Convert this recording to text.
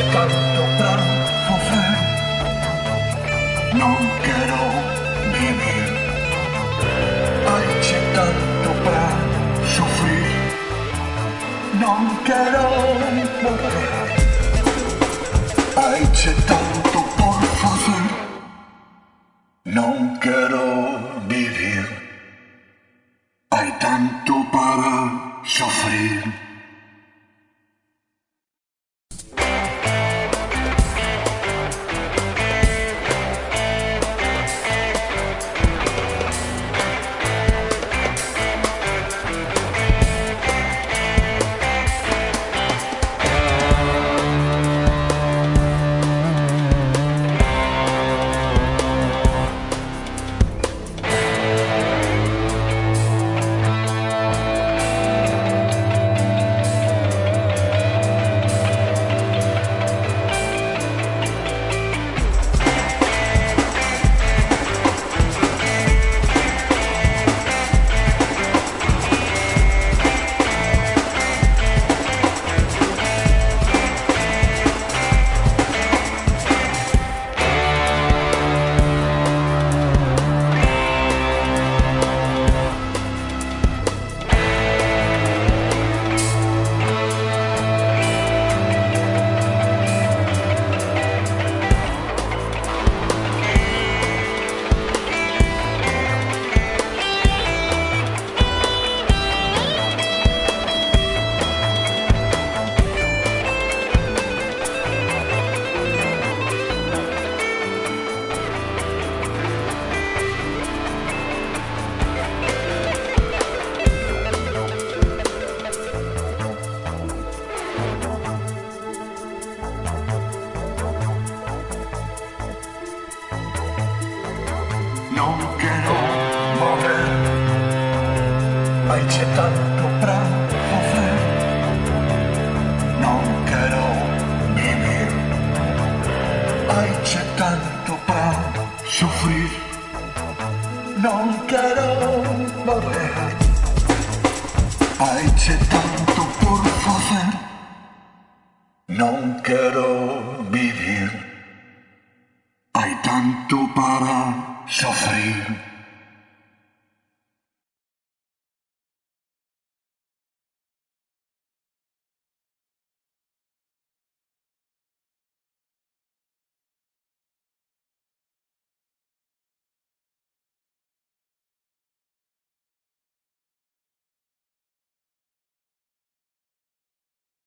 c'è tanto para sofrer, non quiero vivir. Ay, c'è tanto para sufrir, non quiero morir. Ay, c'è tanto por hacer, non quiero vivir. Hay tanto para sufrir. Non quiero morir, ay, c'è tanto para sufrir, non quiero vivir. Ay, c'è tanto para sufrir, non quiero morir. Ay, c'è tanto por hacer, non quiero vivir. Hay tanto para sufrir.